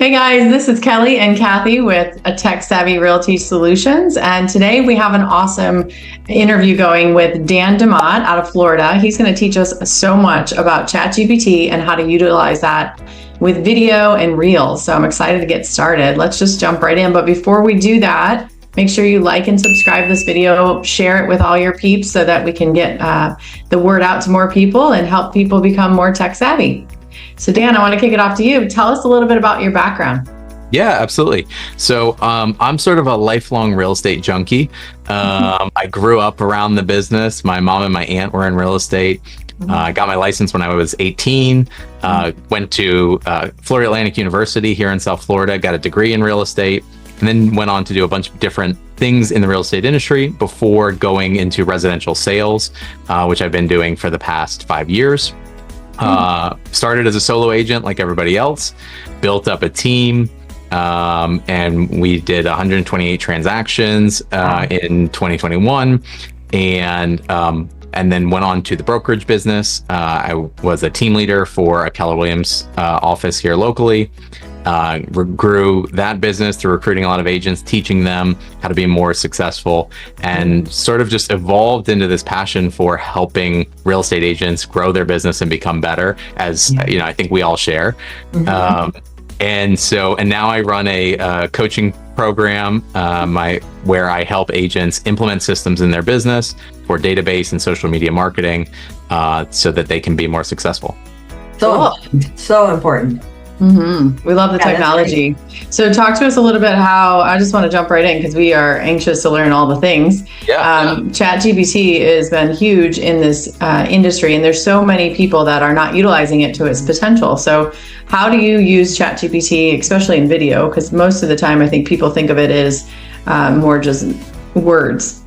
Hey guys, this is Kelly and Kathy with a Tech Savvy Realty Solutions. And today we have an awesome interview going with Dan Demott out of Florida. He's going to teach us so much about ChatGPT and how to utilize that with video and reels. So I'm excited to get started. Let's just jump right in. But before we do that, make sure you like and subscribe this video, share it with all your peeps so that we can get the word out to more people and help people become more tech savvy. So Dan, I want to kick it off to you. Tell us a little bit about your background. Yeah, absolutely. So I'm sort of a lifelong real estate junkie. I grew up around the business. My mom and my aunt were in real estate. I got my license when I was 18, went to Florida Atlantic University here in South Florida, got a degree in real estate, and then went on to do a bunch of different things in the real estate industry before going into residential sales, which I've been doing for the past 5 years. Started as a solo agent like everybody else, built up a team, and we did 128 transactions in 2021, and then went on to the brokerage business. I was a team leader for a Keller Williams office here locally. Grew that business through recruiting a lot of agents, teaching them how to be more successful, and sort of just evolved into this passion for helping real estate agents grow their business and become better, as you know, I think we all share. And now I run a coaching program where I help agents implement systems in their business for database and social media marketing, so that they can be more successful. So important. We love the technology. So talk to us a little bit how, I just want to jump right in because we are anxious to learn all the things. ChatGPT has been huge in this industry, and there's so many people that are not utilizing it to its potential. So how do you use ChatGPT, especially in video? Because most of the time I think people think of it as more just words.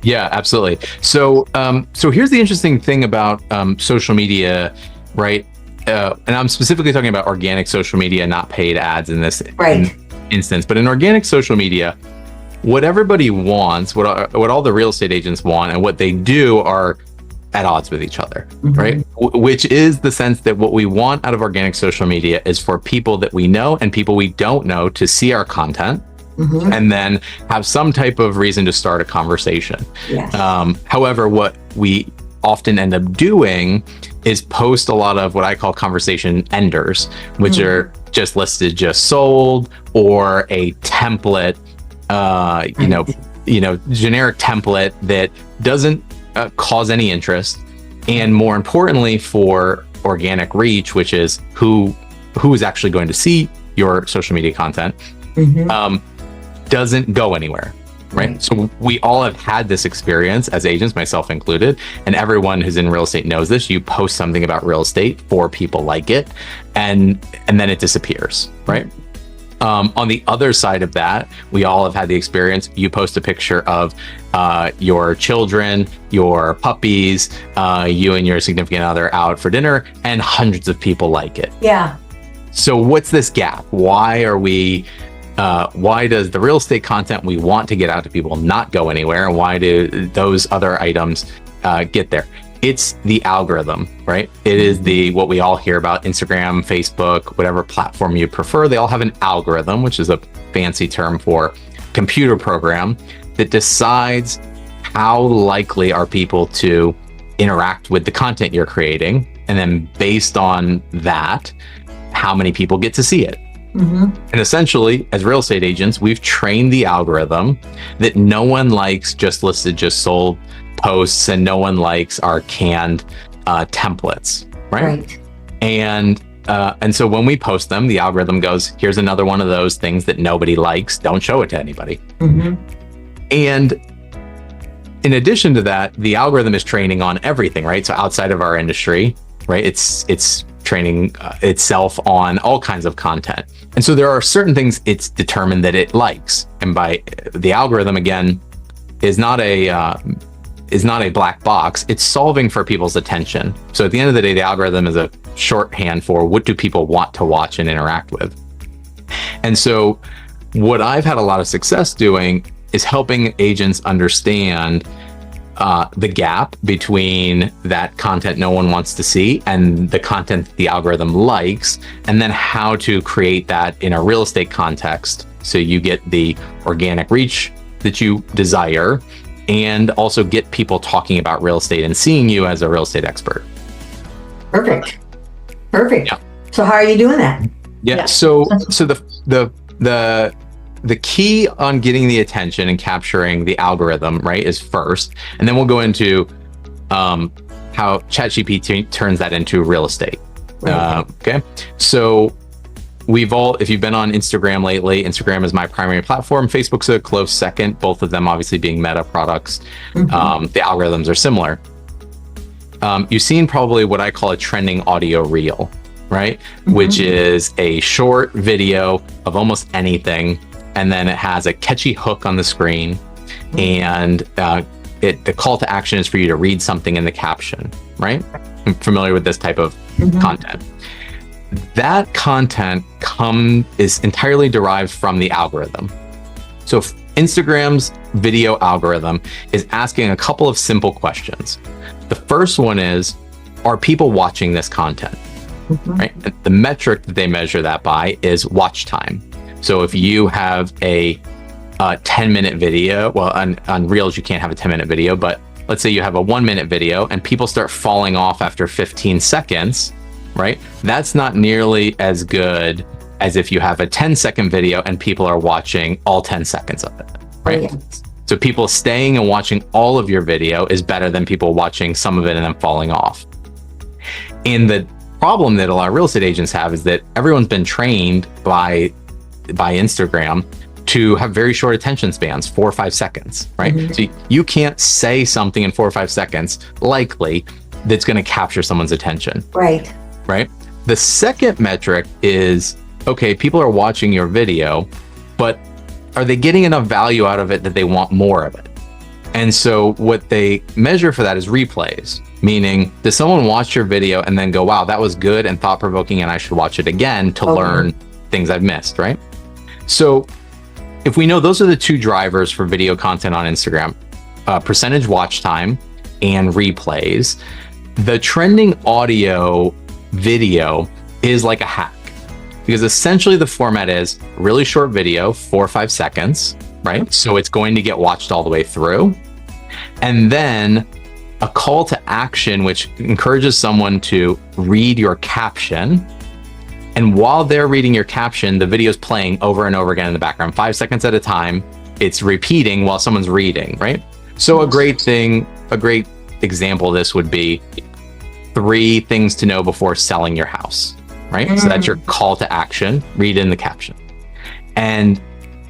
Yeah, absolutely. So here's the interesting thing about social media, right? And I'm specifically talking about organic social media, not paid ads in this instance. But in organic social media, what everybody wants, what all the real estate agents want, and what they do are at odds with each other, right? Which is the sense that what we want out of organic social media is for people that we know and people we don't know to see our content. And then have some type of reason to start a conversation. However, what we often end up doing is post a lot of what I call conversation enders, which are just listed, just sold, or a template, generic template that doesn't cause any interest. And more importantly, for organic reach, which is who is actually going to see your social media content, doesn't go anywhere. Right. So we all have had this experience as agents, myself included, and everyone who's in real estate knows this. You post something about real estate, 4 people like it, and then it disappears. Right. On the other side of that, we all have had the experience. You post a picture of your children, your puppies, you and your significant other out for dinner, and hundreds of people like it. Yeah. So what's this gap? Why does the real estate content we want to get out to people not go anywhere? And why do those other items get there? It's the algorithm, right? It is what we all hear about: Instagram, Facebook, whatever platform you prefer. They all have an algorithm, which is a fancy term for computer program that decides how likely are people to interact with the content you're creating. And then based on that, how many people get to see it. And essentially, as real estate agents, we've trained the algorithm that no one likes just listed, just sold posts, and no one likes our canned templates, right? And so when we post them, the algorithm goes, here's another one of those things that nobody likes. Don't show it to anybody. And in addition to that, the algorithm is training on everything, right? So outside of our industry, right? It's training itself on all kinds of content. And so there are certain things it's determined that it likes. And by the algorithm, again, is not a black box. It's solving for people's attention. So at the end of the day, the algorithm is a shorthand for what do people want to watch and interact with. And so what I've had a lot of success doing is helping agents understand the gap between that content no one wants to see and the content the algorithm likes, and then how to create that in a real estate context so you get the organic reach that you desire and also get people talking about real estate and seeing you as a real estate expert. Perfect. Yeah. So how are you doing that? Yeah. So the key on getting the attention and capturing the algorithm, right, is first, and then we'll go into how ChatGPT turns that into real estate. Right. Okay. So if you've been on Instagram lately, Instagram is my primary platform. Facebook's a close second, both of them obviously being Meta products. Mm-hmm. The algorithms are similar. You've seen probably what I call a trending audio reel, right? Mm-hmm. Which is a short video of almost anything, and then it has a catchy hook on the screen, mm-hmm. and the call to action is for you to read something in the caption, right? I'm familiar with this type of mm-hmm. content. That content is entirely derived from the algorithm. So Instagram's video algorithm is asking a couple of simple questions. The first one is, are people watching this content? Mm-hmm. Right? And the metric that they measure that by is watch time. So if you have a 10-minute video, well, on Reels, you can't have a 10-minute video, but let's say you have a 1-minute video and people start falling off after 15 seconds, right? That's not nearly as good as if you have a 10-second video and people are watching all 10 seconds of it, right? Oh, yeah. So people staying and watching all of your video is better than people watching some of it and then falling off. And the problem that a lot of real estate agents have is that everyone's been trained by Instagram to have very short attention spans, 4 or 5 seconds, right? Mm-hmm. So you can't say something in 4 or 5 seconds likely that's going to capture someone's attention. Right. The second metric is, okay, people are watching your video, but are they getting enough value out of it that they want more of it? And so what they measure for that is replays, meaning does someone watch your video and then go, wow, that was good and thought-provoking and I should watch it again to learn things I've missed, right? So if we know those are the two drivers for video content on Instagram, percentage watch time and replays, the trending audio video is like a hack, because essentially the format is really short video, 4 or 5 seconds, right? So it's going to get watched all the way through. And then a call to action, which encourages someone to read your caption. And while they're reading your caption, the video is playing over and over again in the background, 5 seconds at a time. It's repeating while someone's reading, right? So a great example of this would be 3 things to know before selling your house, right? So that's your call to action, read in the caption. And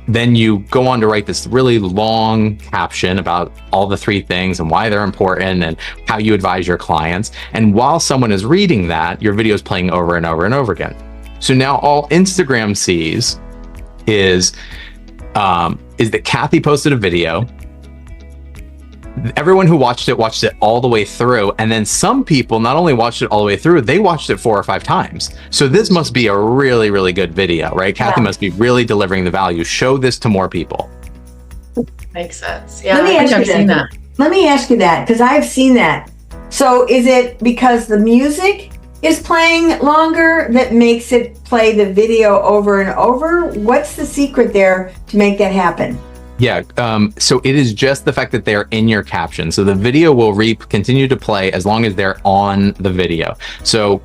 then you go on to write this really long caption about all the 3 things and why they're important and how you advise your clients. And while someone is reading that, your video is playing over and over and over again. So now all Instagram sees is that Kathy posted a video. Everyone who watched it all the way through. And then some people not only watched it all the way through, they watched it 4 or 5 times. So this must be a really, really good video, right? Kathy must be really delivering the value. Show this to more people. Makes sense. Yeah, I've seen that. Let me ask you that, because I've seen that. So is it because the music is playing longer that makes it play the video over and over? What's the secret there to make that happen? Yeah, so it is just the fact that they're in your caption. So the video will continue to play as long as they're on the video. So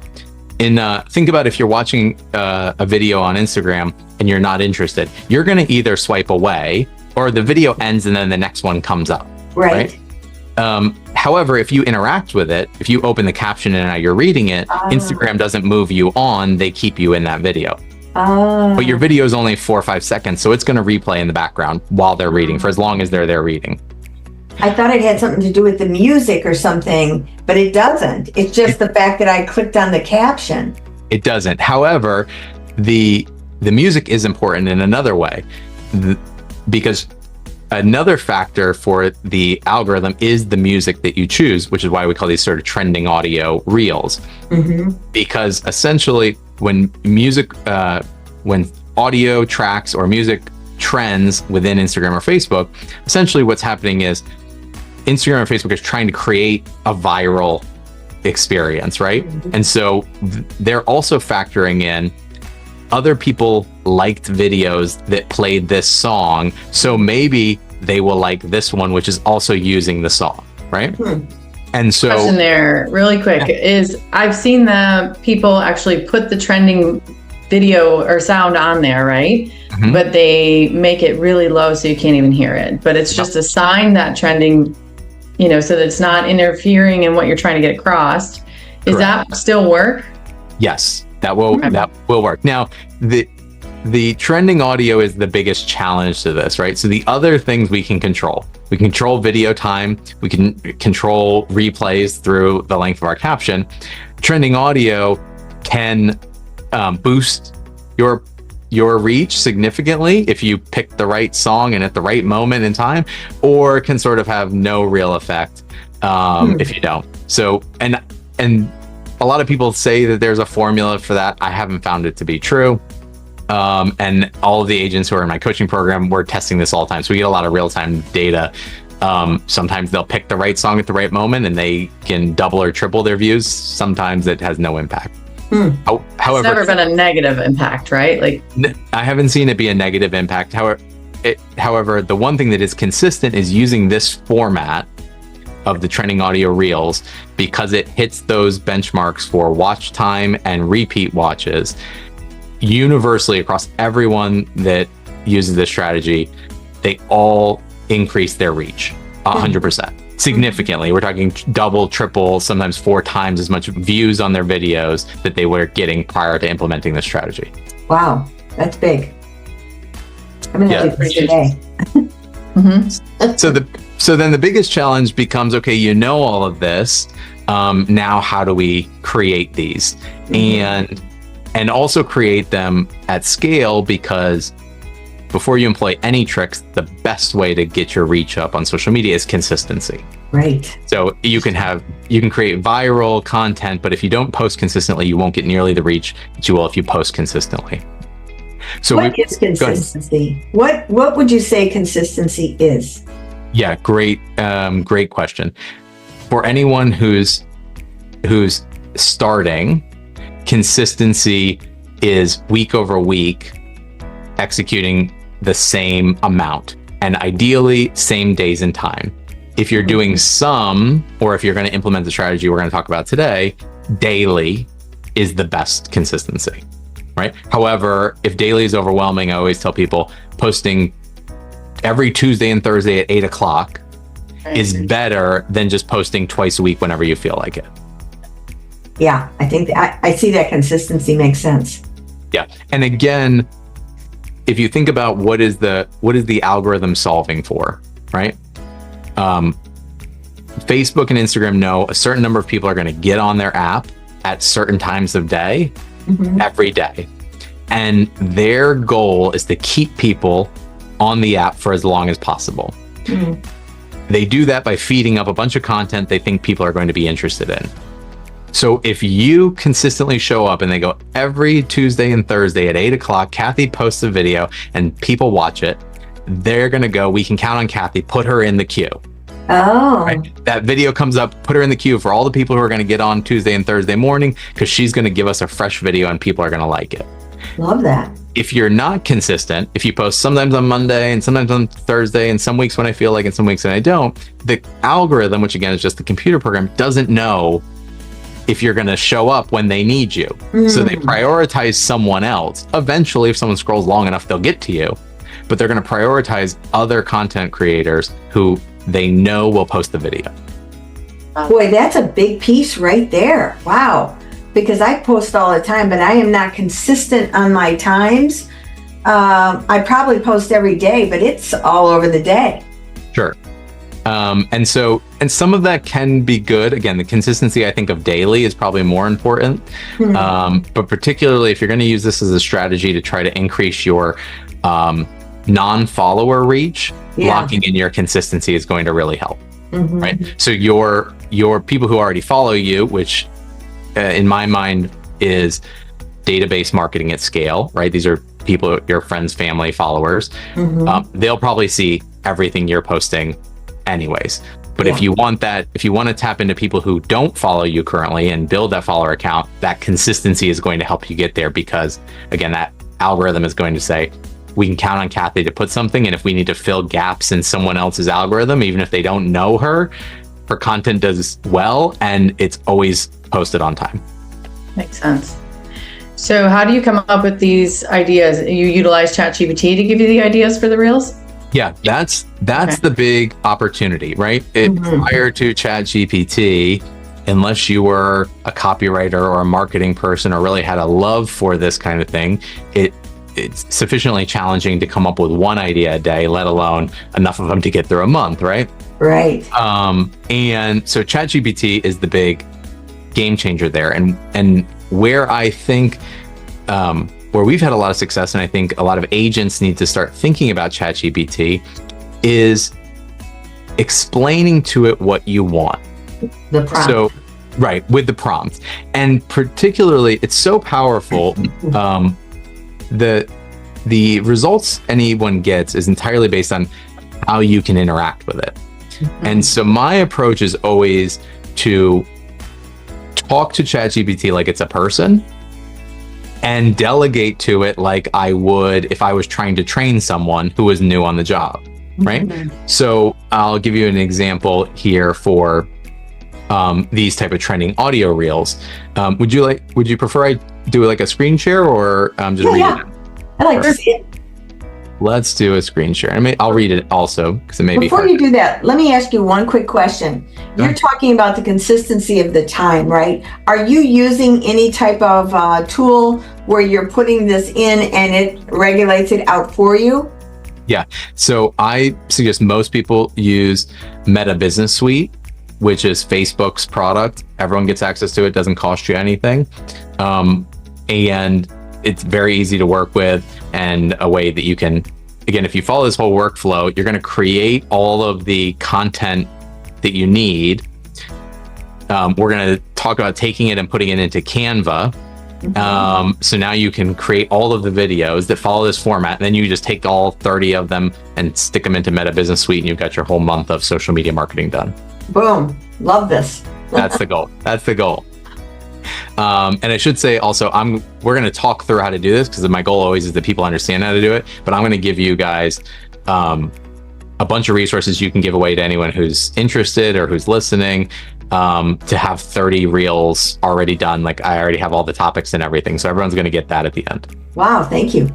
think about if you're watching a video on Instagram and you're not interested, you're going to either swipe away or the video ends and then the next one comes up. Right. However, if you interact with it, if you open the caption and now you're reading it, Instagram doesn't move you on, they keep you in that video. But your video is only 4 or 5 seconds, so it's going to replay in the background while they're reading for as long as they're there reading. I thought it had something to do with the music or something, but it doesn't. It's just the fact that I clicked on the caption. It doesn't. However, the music is important in another way, because another factor for the algorithm is the music that you choose, which is why we call these sort of trending audio reels. Mm-hmm. Because essentially, when audio tracks or music trends within Instagram or Facebook, essentially what's happening is Instagram and Facebook is trying to create a viral experience, right? And so they're also factoring in other people liked videos that played this song, so maybe they will like this one, which is also using the song, right? And so question there really quick is, I've seen the people actually put the trending video or sound on there, right? But they make it really low so you can't even hear it. But it's just a sign that trending, so that it's not interfering in what you're trying to get across. Is that still work? Yes, that will work. Now, the trending audio is the biggest challenge to this, right? So the other things we can control. We can control video time. We can control replays through the length of our caption. Trending audio can boost your reach significantly if you pick the right song and at the right moment in time, or can sort of have no real effect if you don't. So, and a lot of people say that there's a formula for that. I haven't found it to be true. And all of the agents who are in my coaching program, we're testing this all the time. So we get a lot of real-time data. Sometimes they'll pick the right song at the right moment and they can double or triple their views. Sometimes it has no impact. However, it's never been a negative impact, right? Like, I haven't seen it be a negative impact. However, the one thing that is consistent is using this format of the trending audio reels, because it hits those benchmarks for watch time and repeat watches universally across everyone that uses this strategy. They all increase their reach 100%. Significantly. We're talking double, triple, sometimes 4 times as much views on their videos that they were getting prior to implementing this strategy. Wow, that's big. I'm gonna do this today. So then the biggest challenge becomes, okay, you know all of this. Now how do we create these and also create them at scale? Because before you employ any tricks, the best way to get your reach up on social media is consistency. Right. So you can create viral content, but if you don't post consistently, you won't get nearly the reach that you will if you post consistently. So what is consistency? What would you say consistency is? Yeah, great question. For anyone who's starting, consistency is week over week executing the same amount, and ideally same days and time. If you're doing some, or if you're going to implement the strategy we're going to talk about today, daily is the best consistency, right? However, if daily is overwhelming, I always tell people posting every Tuesday and Thursday at 8 o'clock is better than just posting twice a week whenever you feel like it. Yeah, I think I see that consistency makes sense. Yeah, and again, if you think about what is the algorithm solving for, right? Facebook and Instagram know a certain number of people are going to get on their app at certain times of day, every day. And their goal is to keep people on the app for as long as possible. They do that by feeding up a bunch of content they think people are going to be interested in. So if you consistently show up and they go every Tuesday and Thursday at 8 o'clock, Kathy posts a video and people watch it, they're going to go, we can count on Kathy, put her in the queue. Oh. Right? That video comes up, put her in the queue for all the people who are going to get on Tuesday and Thursday morning, because she's going to give us a fresh video and people are going to like it. Love that. If you're not consistent, if you post sometimes on Monday and sometimes on Thursday and some weeks when I feel like and some weeks when I don't, the algorithm, which again is just the computer program, doesn't know if you're going to show up when they need you. So they prioritize someone else. Eventually, if someone scrolls long enough, they'll get to you, but they're going to prioritize other content creators who they know will post the video. Boy, that's a big piece right there. Wow. Because I post all the time, but I am not consistent on my times. I probably post every day, but it's all over the day. Sure. And some of that can be good. Again, the consistency, I think, of daily is probably more important. But particularly if you're going to use this as a strategy to try to increase your non-follower reach, locking in your consistency is going to really help. Right? So your people who already follow you, which in my mind is database marketing at scale, right? These are people, your friends, family, followers. They'll probably see everything you're posting anyways. But if you want to tap into people who don't follow you currently and build that follower account, that consistency is going to help you get there, because again, that algorithm is going to say, we can count on Kathy to put something, and if we need to fill gaps in someone else's algorithm, even if they don't know her content does well, and it's always posted on time. Makes sense. So how do you come up with these ideas? You utilize ChatGPT to give you the ideas for the reels? Yeah, that's the big opportunity, right? Prior to ChatGPT, unless you were a copywriter or a marketing person or really had a love for this kind of thing, it's sufficiently challenging to come up with one idea a day, let alone enough of them to get through a month, right? Right. And so ChatGPT is the big game changer there. And where I think, where we've had a lot of success, and I think a lot of agents need to start thinking about ChatGPT, is explaining to it what you want. The prompt. So, right, with the prompt. And particularly, it's so powerful. The results anyone gets is entirely based on how you can interact with it. And so my approach is always to talk to ChatGPT like it's a person, and delegate to it like I would if I was trying to train someone who was new on the job, right? So I'll give you an example here for these type of trending audio reels. Would you prefer I do like a screen share, or just read it? I like to see it. Let's do a screen share. I'll read it also, because it may be Before you do that, let me ask you one quick question. You're talking about the consistency of the time, right? Are you using any type of tool where you're putting this in and it regulates it out for you? Yeah. So I suggest most people use Meta Business Suite, which is Facebook's product. Everyone gets access to it. Doesn't cost you anything. And it's very easy to work with, and a way that you can, again, if you follow this whole workflow, you're going to create all of the content that you need. We're going to talk about taking it and putting it into Canva. So now you can create all of the videos that follow this format, and then you just take all 30 of them and stick them into Meta Business Suite, and you've got your whole month of social media marketing done. Boom. Love this. That's the goal. That's the goal. And I should say also, we're going to talk through how to do this, because my goal always is that people understand how to do it. But I'm going to give you guys a bunch of resources you can give away to anyone who's interested or who's listening, to have 30 reels already done. Like, I already have all the topics and everything, so everyone's going to get that at the end. Wow, thank you.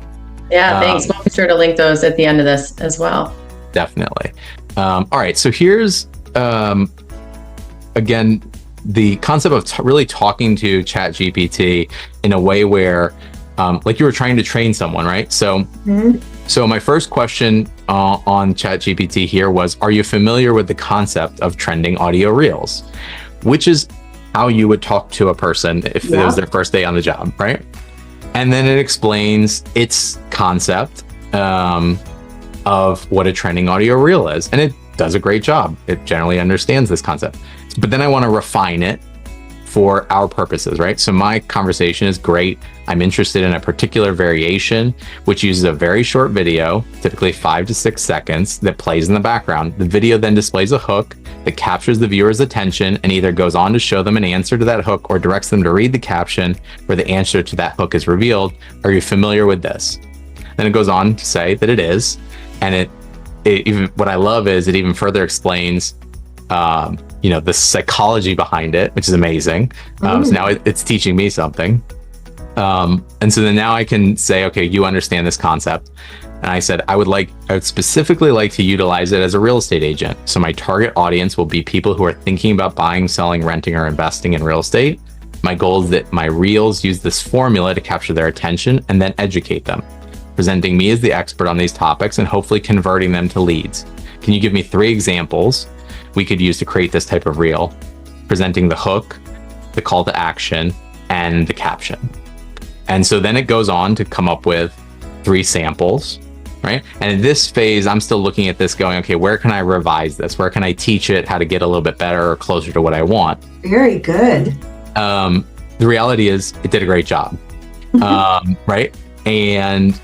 Yeah, thanks. We'll be sure to link those at the end of this as well. Definitely. All right, so here's again, the concept of really talking to ChatGPT in a way where, like you were trying to train someone, right? So, so my first question on ChatGPT here was, are you familiar with the concept of trending audio reels? Which is how you would talk to a person if it was their first day on the job, right? And then it explains its concept of what a trending audio reel is. And it does a great job. It generally understands this concept. But then I want to refine it for our purposes, right? So my conversation is great. I'm interested in a particular variation, which uses a very short video, typically 5 to 6 seconds, that plays in the background. The video then displays a hook that captures the viewer's attention and either goes on to show them an answer to that hook or directs them to read the caption where the answer to that hook is revealed. Are you familiar with this? Then it goes on to say that it is. And it even, what I love is it even further explains the psychology behind it, which is amazing. So now it's teaching me something. And so then now I can say, okay, you understand this concept. And I said, I would specifically like to utilize it as a real estate agent. So my target audience will be people who are thinking about buying, selling, renting, or investing in real estate. My goal is that my reels use this formula to capture their attention and then educate them, presenting me as the expert on these topics and hopefully converting them to leads. Can you give me 3 examples we could use to create this type of reel, presenting the hook, the call to action, and the caption? And so then it goes on to come up with 3 samples, right? And in this phase, I'm still looking at this going, okay, where can I revise this? Where can I teach it how to get a little bit better or closer to what I want? Very good. The reality is it did a great job, right? And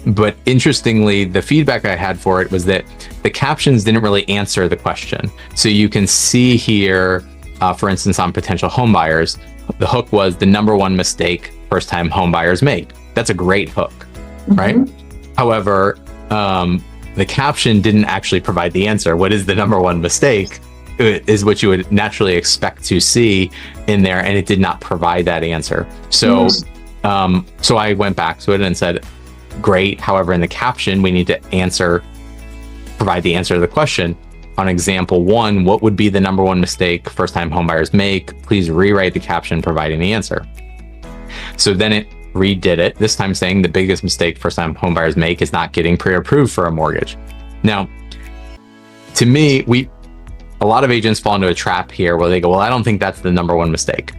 but interestingly, the feedback I had for it was that the captions didn't really answer the question. So you can see here, for instance, on potential home buyers, the hook was the number one mistake first-time home buyers make. That's a great hook, right? However, the caption didn't actually provide the answer. What is the number one mistake is what you would naturally expect to see in there, and it did not provide that answer. So, so I went back to it and said, great. However, in the caption, we need to provide the answer to the question. On example 1, what would be the number one mistake first-time homebuyers make? Please rewrite the caption providing the answer. So then it redid it, this time saying the biggest mistake first-time homebuyers make is not getting pre-approved for a mortgage. Now, to me, a lot of agents fall into a trap here where they go, well, I don't think that's the number one mistake.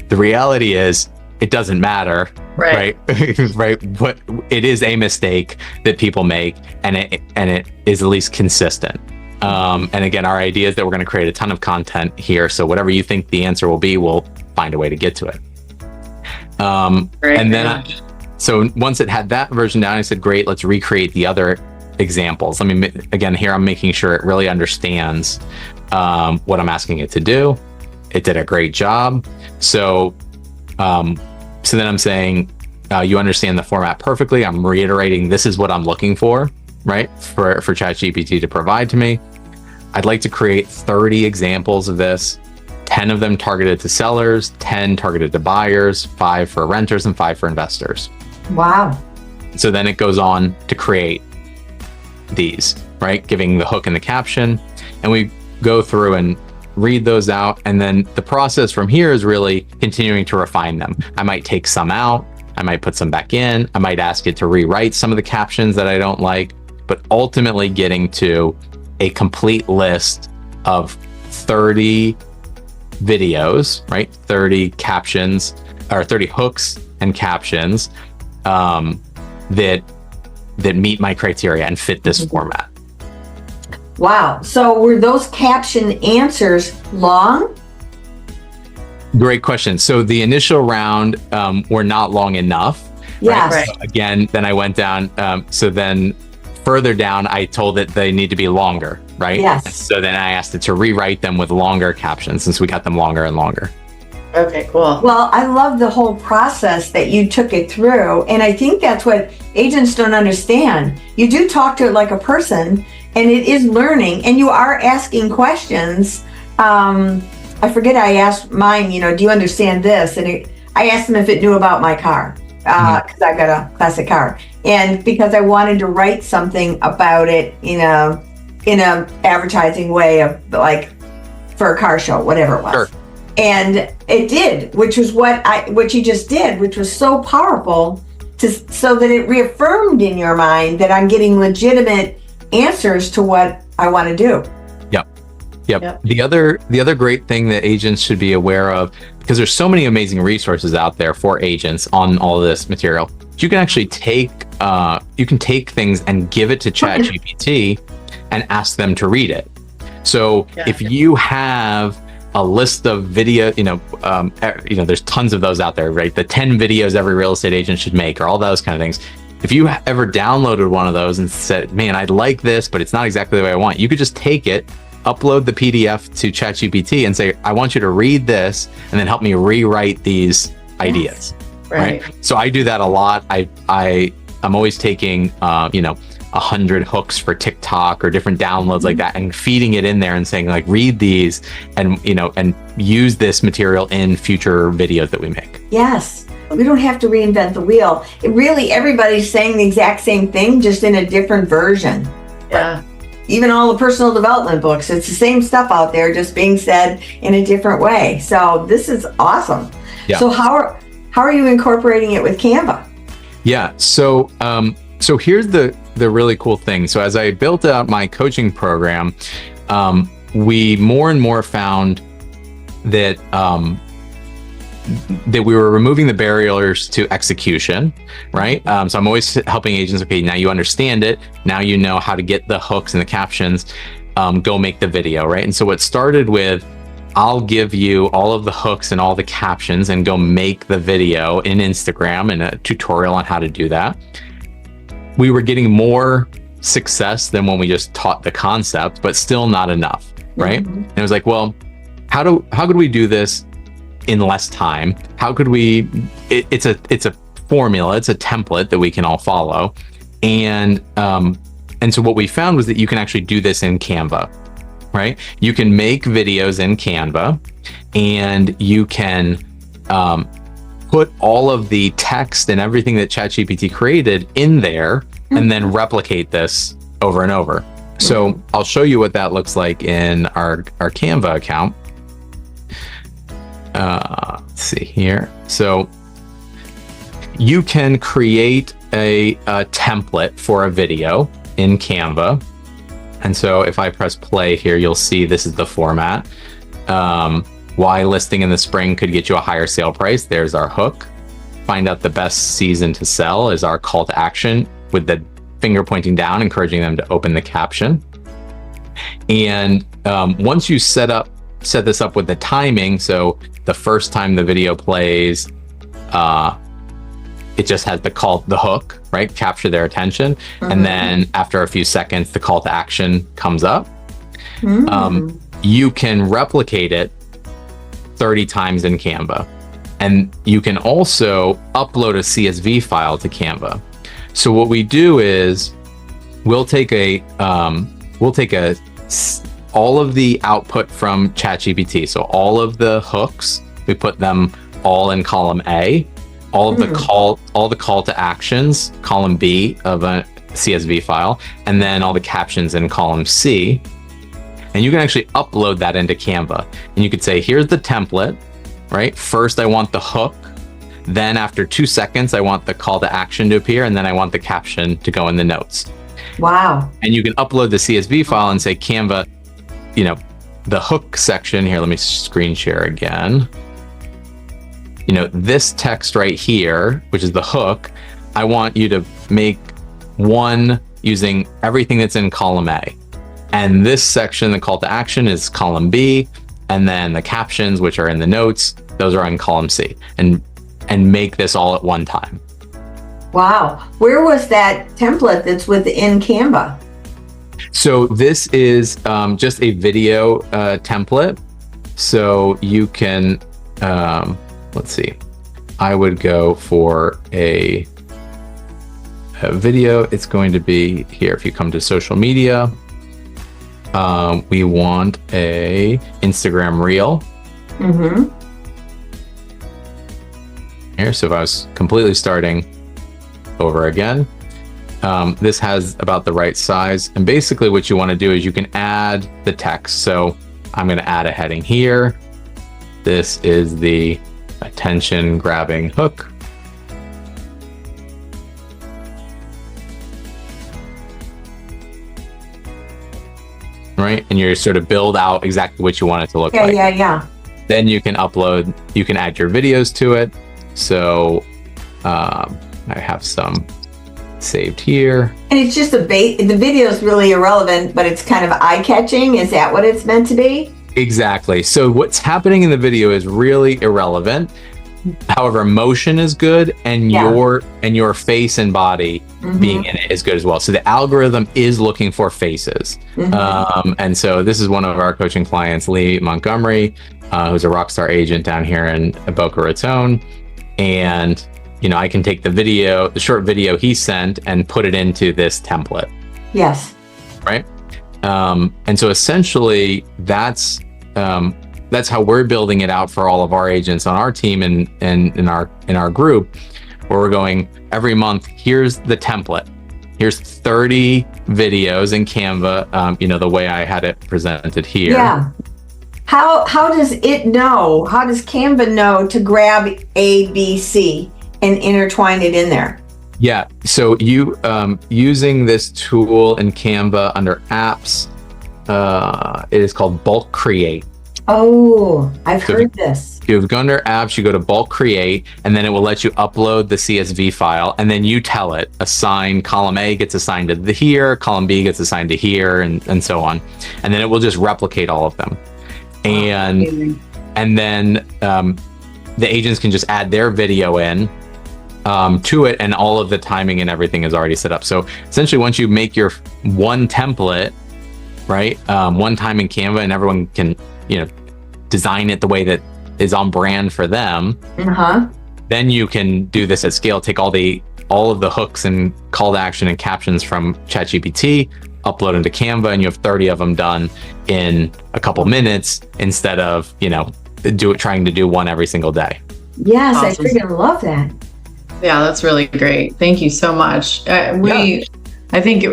The reality is it doesn't matter, right? Right. But it is a mistake that people make, and it is at least consistent. And again, our idea is that we're going to create a ton of content here. So whatever you think the answer will be, we'll find a way to get to it. And then, so once it had that version down, I said, great, let's recreate the other examples. I mean, again, here I'm making sure it really understands what I'm asking it to do. It did a great job. So then I'm saying, you understand the format perfectly. I'm reiterating, this is what I'm looking for, right? For ChatGPT to provide to me. I'd like to create 30 examples of this, 10 of them targeted to sellers, 10 targeted to buyers, 5 for renters, and 5 for investors. Wow. So then it goes on to create these, right? Giving the hook and the caption. And we go through and read those out. And then the process from here is really continuing to refine them. I might take some out. I might put some back in. I might ask it to rewrite some of the captions that I don't like, but ultimately getting to a complete list of 30 videos, right? 30 captions or 30 hooks and captions that meet my criteria and fit this format. Wow. So were those caption answers long? Great question. So the initial round were not long enough. Yes. Right? So again, then I went down. So then further down, I told it they need to be longer, right? Yes. So then I asked it to rewrite them with longer captions since we got them longer and longer. Okay, cool. Well, I love the whole process that you took it through. And I think that's what agents don't understand. You do talk to it like a person, and it is learning, and you are asking questions. I forget, I asked mine, do you understand this? And I asked them if it knew about my car, because I've got a classic car. And because I wanted to write something about it in a advertising way of like for a car show, whatever it was. Sure. And it did, which was what you just did, which was so powerful so that it reaffirmed in your mind that I'm getting legitimate answers to what I want to do. Yep. The other great thing that agents should be aware of, because there's so many amazing resources out there for agents on all of this material, you can actually take things and give it to ChatGPT and ask them to read it. So if you have a list of video, there's tons of those out there, right? The 10 videos every real estate agent should make, or all those kind of things. If you ever downloaded one of those and said, man, I'd like this, but it's not exactly the way I want, you could just take it, upload the PDF to ChatGPT and say, I want you to read this and then help me rewrite these ideas. Right. So I do that a lot. I'm always taking, 100 hooks for TikTok or different downloads like that and feeding it in there and saying like, read these and use this material in future videos that we make. Yes. We don't have to reinvent the wheel. Everybody's saying the exact same thing, just in a different version. Yeah. Even all the personal development books, it's the same stuff out there, just being said in a different way. So this is awesome. Yeah. So how are you incorporating it with Canva? Yeah. So here's the really cool thing. So as I built out my coaching program, we more and more found that that we were removing the barriers to execution, right? So I'm always helping agents, okay, now you understand it. Now you know how to get the hooks and the captions, go make the video, right? And so what started with, I'll give you all of the hooks and all the captions and go make the video in Instagram and a tutorial on how to do that. we were getting more success than when we just taught the concept, but still not enough, right? And it was like, well, how could we do this in less time? How could we? It's a formula, it's a template that we can all follow, and so what we found was that you can actually do this in Canva, right? You can make videos in Canva, and you can put all of the text and everything that ChatGPT created in there, and then replicate this over and over. So I'll show you what that looks like in our Canva account. Let's see here. So you can create a template for a video in Canva. And so if I press play here, you'll see this is the format. Why listing in the spring could get you a higher sale price. There's our hook. Find out the best season to sell is our call to action, with the finger pointing down, encouraging them to open the caption. And once you set this up with the timing, so the first time the video plays, it just has the hook, right? Capture their attention. And then after a few seconds, the call to action comes up. You can replicate it 30 times in Canva. And you can also upload a CSV file to Canva. So what we do is we'll take all of the output from ChatGPT. So all of the hooks, we put them all in column A. All of the call to actions, column B of a CSV file, and then all the captions in column C. And you can actually upload that into Canva. And you could say, here's the template, right? First, I want the hook. Then after 2 seconds, I want the call to action to appear. And then I want the caption to go in the notes. Wow. And you can upload the CSV file and say, Canva, the hook section here, let me screen share again. This text right here, which is the hook, I want you to make one using everything that's in column A. And this section, the call to action, is column B. And then the captions, which are in the notes, those are in column C. And make this all at one time. Wow. Where was that template that's within Canva? So this is just a video template. So you can, let's see, I would go for a video. It's going to be here. If you come to social media, we want a Instagram reel. Here, so if I was completely starting over again, this has about the right size. And basically what you want to do is you can add the text. So I'm going to add a heading here. This is the attention grabbing hook. Right? And you sort of build out exactly what you want it to look like. Yeah. Then you can you can add your videos to it. So I have some saved here. And it's just the video is really irrelevant, but it's kind of eye-catching. Is that what it's meant to be? Exactly. So what's happening in the video is really irrelevant. However, motion is good, and your face and body being in it is good as well. So the algorithm is looking for faces. And so this is one of our coaching clients, Lee Montgomery, who's a rock star agent down here in Boca Raton. And I can take the short video he sent, and put it into this template. Yes. Right. And so essentially that's how we're building it out for all of our agents on our team and in our group, where we're going every month. Here's the template. Here's 30 videos in Canva. The way I had it presented here. Yeah. How does it know? How does Canva know to grab A, B, C and intertwine it in there? Yeah. So you using this tool in Canva under apps, it is called Bulk Create. Oh, I've heard this. You go under apps, you go to Bulk Create, and then it will let you upload the CSV file, and then you tell it, assign column A gets assigned to here, column B gets assigned to here, and so on. And then it will just replicate all of them. And then the agents can just add their video in, to it, and all of the timing and everything is already set up. So essentially, once you make your one template, right, one time in Canva, and everyone can, design it the way that is on brand for them, then you can do this at scale. Take all of the hooks and call to action and captions from ChatGPT, upload into Canva, and you have 30 of them done in a couple minutes instead of, trying to do one every single day. Yes, Awesome. I freaking love that. Yeah, that's really great. Thank you so much. I think,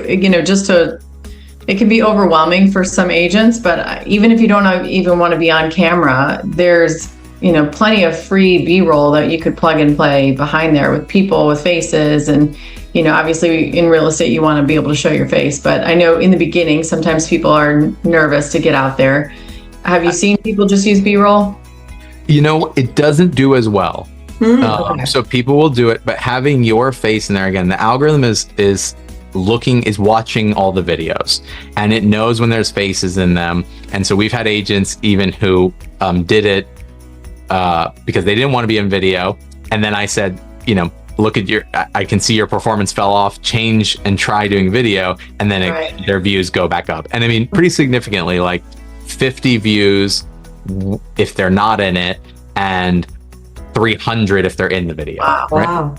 it can be overwhelming for some agents, but even if you don't even want to be on camera, there's, plenty of free B-roll that you could plug and play behind there with people, with faces. And, obviously in real estate, you want to be able to show your face. But I know in the beginning, sometimes people are nervous to get out there. Have you seen people just use B-roll? It doesn't do as well. Okay. So people will do it, but having your face in there, again, the algorithm is watching all the videos, and it knows when there's faces in them. And so we've had agents even who did it because they didn't want to be in video. And then I said, look at I can see your performance fell off, change and try doing video. And then their views go back up. And I mean, pretty significantly, like 50 views if they're not in it, and 300 if they're in the video. Wow. Right? Wow.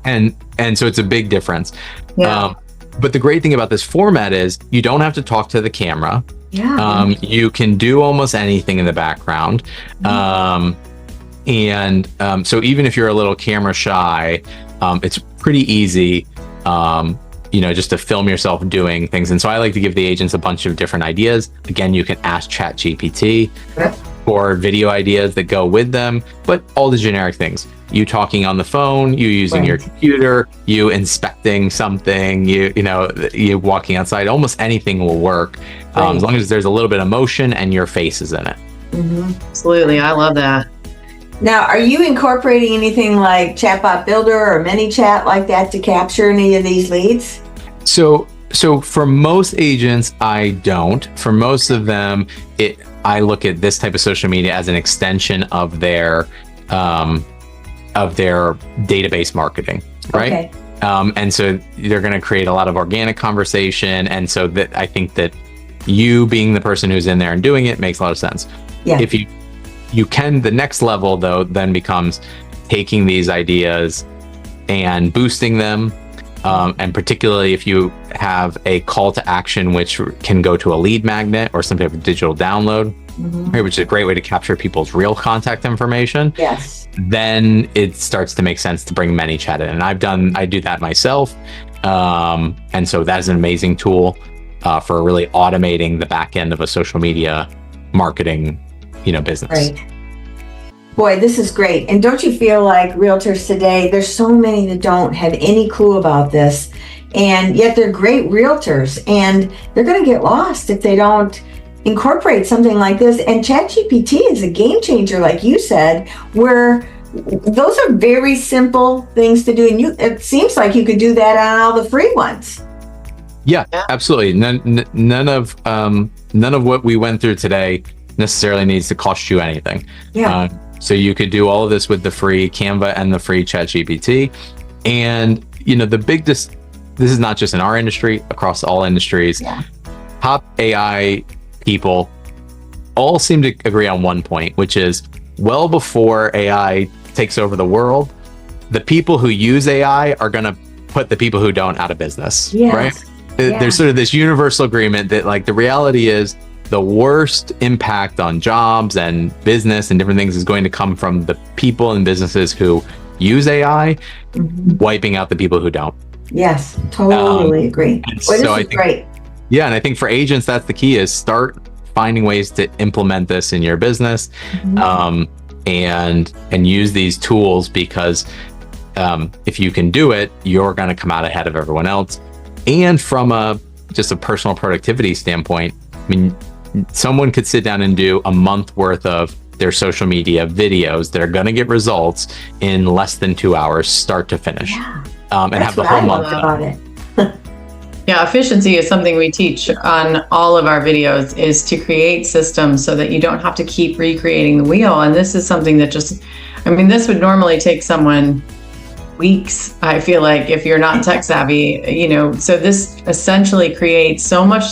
And so it's a big difference. Yeah. But the great thing about this format is you don't have to talk to the camera. Yeah. You can do almost anything in the background. So even if you're a little camera shy, it's pretty easy, just to film yourself doing things. And so I like to give the agents a bunch of different ideas. Again, you can ask ChatGPT for video ideas that go with them, but all the generic things. You talking on the phone, you using your computer, you inspecting something, you walking outside, almost anything will work, as long as there's a little bit of motion and your face is in it. Absolutely. I love that. Now, are you incorporating anything like Chatbot Builder or ManyChat like that to capture any of these leads? So for most agents, I don't. For most of them, I look at this type of social media as an extension of their database marketing, right? Okay. And so they're going to create a lot of organic conversation. And so that I think that you being the person who's in there and doing it makes a lot of sense. Yeah. If you can, the next level though, then becomes taking these ideas and boosting them. And particularly if you have a call to action, which can go to a lead magnet or some type of digital download, right, which is a great way to capture people's real contact information. Yes. Then it starts to make sense to bring ManyChat in. And I do that myself. And so that's an amazing tool for really automating the back end of a social media marketing, business. Right. Boy, this is great. And don't you feel like realtors today, there's so many that don't have any clue about this, and yet they're great realtors, and they're going to get lost if they don't incorporate something like this. And ChatGPT is a game changer, like you said, where those are very simple things to do. And it seems like you could do that on all the free ones. Yeah, absolutely. None of what we went through today necessarily needs to cost you anything. Yeah. So you could do all of this with the free Canva and the free ChatGPT. And, this is not just in our industry, across all industries. Yeah. Top AI people all seem to agree on one point, which is well before AI takes over the world, the people who use AI are going to put the people who don't out of business, right? Yeah. There's sort of this universal agreement that like the reality is the worst impact on jobs and business and different things is going to come from the people and businesses who use AI, wiping out the people who don't. Yes, totally agree. Boy, this is great. Yeah, and I think for agents, that's the key, is start finding ways to implement this in your business, and use these tools, because if you can do it, you're going to come out ahead of everyone else. And from just a personal productivity standpoint, I mean, someone could sit down and do a month worth of their social media videos that are going to get results in less than 2 hours, start to finish, and have the whole month done. Yeah, efficiency is something we teach on all of our videos, is to create systems so that you don't have to keep recreating the wheel. And this is something that this would normally take someone weeks, I feel like, if you're not tech savvy, so this essentially creates so much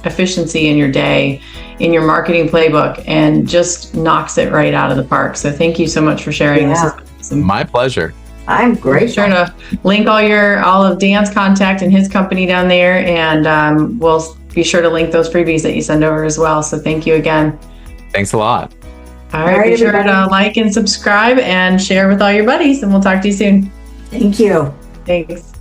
efficiency in your day, in your marketing playbook, and just knocks it right out of the park. So thank you so much for sharing. Yeah. This is awesome. My pleasure. I'm Be grateful. sure to link all of Dan's contact and his company down there, and we'll be sure to link those freebies that you send over as well. So thank you again. Thanks a lot. All right, be sure to like and subscribe and share with all your buddies, and we'll talk to you soon. Thank you. Thanks.